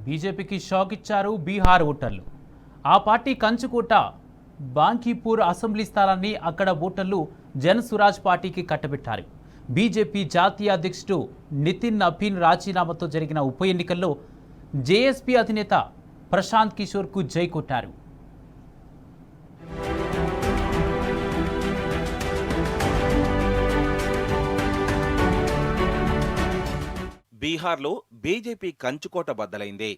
బీజేపీకి షాక్ ఇచ్చారు బీహార్ ఓటర్లు. ఆ పార్టీ కంచుకోట బాంకీపూర్ అసెంబ్లీ స్థానాన్ని అక్కడ ఓటర్లు జన్ సురాజ్ పార్టీకి కట్టబెట్టారు. బీజేపీ జాతీయ అధ్యక్షుడు నితిన్ నబీన్ రాజీనామాతో జరిగిన ఉప ఎన్నికల్లో జేఎస్పీ అధినేత ప్రశాంత్ కిషోర్కు జై కొట్టారు. బీహార్లో బీజేపీ కంచుకోట బద్దలైంది.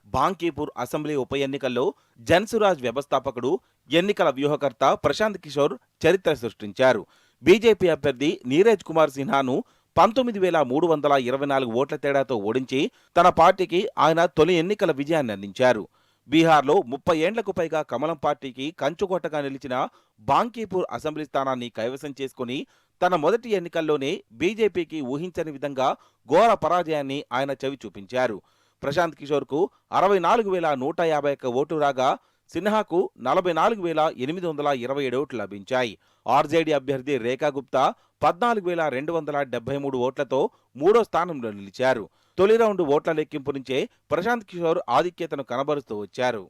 బాంకీపూర్ అసెంబ్లీ ఉప ఎన్నికల్లో జన్సురాజ్ వ్యవస్థాపకుడు, ఎన్నికల వ్యూహకర్త ప్రశాంత్ కిషోర్ చరిత్ర సృష్టించారు. బీజేపీ అభ్యర్థి నీరజ్ కుమార్ సిన్హాను 19,324 ఓట్ల తేడాతో ఓడించి తన పార్టీకి ఆయన తొలి ఎన్నికల విజయాన్ని అందించారు. బీహార్లో 30 ఏండ్లకు పైగా కమలం పార్టీకి కంచుకోటగా నిలిచిన బాంకీపూర్ అసెంబ్లీ స్థానాన్ని కైవసం చేసుకుని తన మొదటి ఎన్నికల్లోనే బీజేపీకి ఊహించని విధంగా ఘోర పరాజయాన్ని ఆయన చవి చూపించారు. ప్రశాంత్ కిషోర్కు 64,151 ఓటు రాగా సిన్హాకు 44,827 ఓట్లు లభించాయి. ఆర్జేడీ అభ్యర్థి రేఖా గుప్తా 14,273 ఓట్లతో మూడో స్థానంలో నిలిచారు. తొలి రౌండ్ ఓట్ల లెక్కింపు నుంచే ప్రశాంత్ కిషోర్ ఆధిక్యతను కనబరుస్తూ వచ్చారు.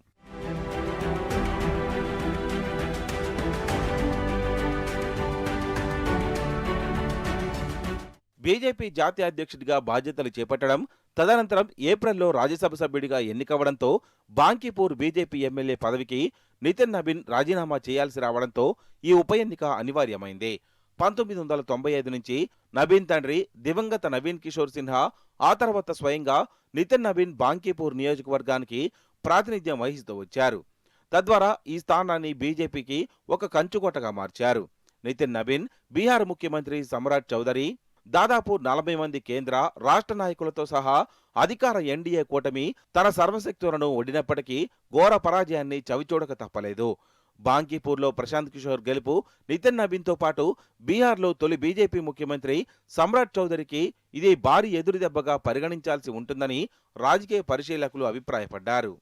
బీజేపీ జాతీయ అధ్యక్షుడిగా బాధ్యతలు చేపట్టడం, తదనంతరం ఏప్రిల్లో రాజ్యసభ సభ్యుడిగా ఎన్నికవడంతో బాంకీపూర్ బీజేపీ ఎమ్మెల్యే పదవికి నితిన్ నబీన్ రాజీనామా చేయాల్సి రావడంతో ఈ ఉప ఎన్నిక అనివార్యమైంది. 1995 నుంచి నబీన్ తండ్రి దివంగత నవీన్ కిషోర్ సిన్హా, ఆ తర్వాత స్వయంగా నితిన్ నబీన్ బాంకీపూర్ నియోజకవర్గానికి ప్రాతినిధ్యం వహిస్తూ వచ్చారు. తద్వారా ఈ స్థానాన్ని బీజేపీకి ఒక కంచుకోటగా మార్చారు. నితిన్ నబీన్, బీహార్ ముఖ్యమంత్రి సమ్రాట్ చౌదరి, దాదాపు 40 మంది కేంద్ర, రాష్ట్ర నాయకులతో సహా అధికార ఎన్డీఏ కూటమి తన సర్వశక్తులను ఒడినప్పటికీ ఘోర పరాజయాన్ని చవిచూడక తప్పలేదు. బాంకీపూర్లో ప్రశాంత్ కిషోర్ గెలుపు నితిన్ నబీన్తో పాటు బీహార్లో తొలి బీజేపీ ముఖ్యమంత్రి సమ్రాట్ చౌదరికి ఇది భారీ ఎదురుదెబ్బగా పరిగణించాల్సి ఉంటుందని రాజకీయ పరిశీలకులు అభిప్రాయపడ్డారు.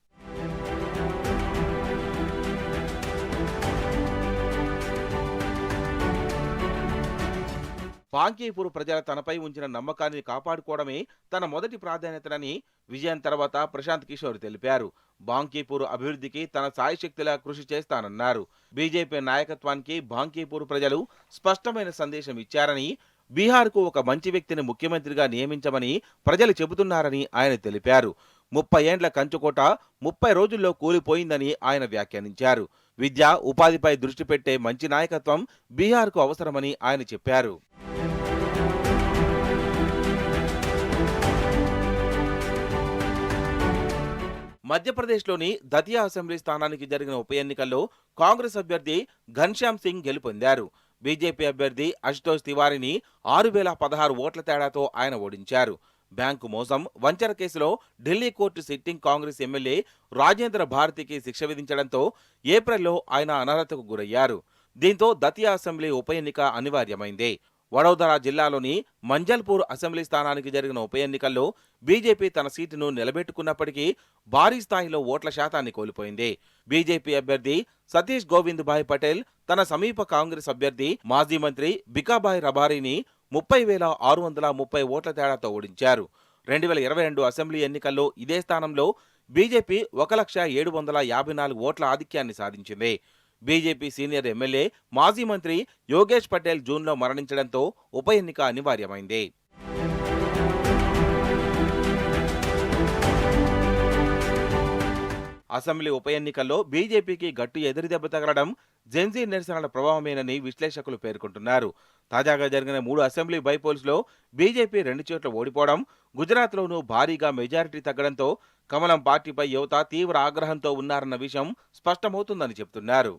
బాంకీపూర్ ప్రజల తనపై ఉంచిన నమ్మకాన్ని కాపాడుకోవడమే తన మొదటి ప్రాధాన్యతనని విజయం తర్వాత ప్రశాంత్ కిషోర్ తెలిపారు. బాంకీపూర్ అభివృద్ధికి తన సాయశక్తిలా కృషి చేస్తానన్నారు. బీజేపీ నాయకత్వానికి బాంకీపూర్ ప్రజలు స్పష్టమైన సందేశం ఇచ్చారని, బీహార్కు ఒక మంచి వ్యక్తిని ముఖ్యమంత్రిగా నియమించమని ప్రజలు చెబుతున్నారని ఆయన తెలిపారు. 30 ఏండ్ల కంచుకోట 30 రోజుల్లో కూలిపోయిందని ఆయన వ్యాఖ్యానించారు. విద్య, ఉపాధిపై దృష్టి పెట్టే మంచి నాయకత్వం బీహార్కు అవసరమని ఆయన చెప్పారు. మధ్యప్రదేశ్లోని దతియా అసెంబ్లీ స్థానానికి జరిగిన ఉప ఎన్నికల్లో కాంగ్రెస్ అభ్యర్థి ఘన్శ్యామ్ సింగ్ గెలుపొందారు. బీజేపీ అభ్యర్థి అశుతోష్ తివారీని 6,016 ఓట్ల తేడాతో ఆయన ఓడించారు. బ్యాంకు మోసం, వంచన కేసులో Delhi court sitting Congress MLA Rajendra భారతికి శిక్ష విధించడంతో ఏప్రిల్లో ఆయన అనర్హతకు గురయ్యారు. దీంతో దతియా అసెంబ్లీ ఉప ఎన్నిక అనివార్యమైంది. వడోదరా జిల్లాలోని మంజల్పూర్ అసెంబ్లీ స్థానానికి జరిగిన ఉప ఎన్నికల్లో బీజేపీ తన సీటును నిలబెట్టుకున్నప్పటికీ భారీ స్థాయిలో ఓట్ల శాతాన్ని కోల్పోయింది. బీజేపీ అభ్యర్థి సతీష్ గోవింద్ భాయ్ పటేల్ తన సమీప కాంగ్రెస్ అభ్యర్థి మాజీ మంత్రి బికాభాయ్ రబారీని 30,630 ఓట్ల తేడాతో ఓడించారు. 2022 అసెంబ్లీ ఎన్నికల్లో ఇదే స్థానంలో బీజేపీ 1,754 ఓట్ల ఆధిక్యాన్ని సాధించింది. బీజేపీ సీనియర్ ఎమ్మెల్యే, మాజీ మంత్రి యోగేష్ పటేల్ జూన్లో మరణించడంతో ఉప ఎన్నిక అనివార్యమైంది. అసెంబ్లీ ఉప ఎన్నికల్లో బీజేపీకి గట్టు ఎదురుదెబ్బ తగలడం జెన్జీ నిరసనల ప్రభావమేనని విశ్లేషకులు పేర్కొంటున్నారు. తాజాగా జరిగిన 3 అసెంబ్లీ బైపోల్స్లో బీజేపీ 2 చోట్ల ఓడిపోవడం, గుజరాత్లోనూ భారీగా మెజారిటీ తగ్గడంతో కమలం పార్టీపై యువత తీవ్ర ఆగ్రహంతో ఉన్నారన్న విషయం స్పష్టమవుతుందని చెబుతున్నారు.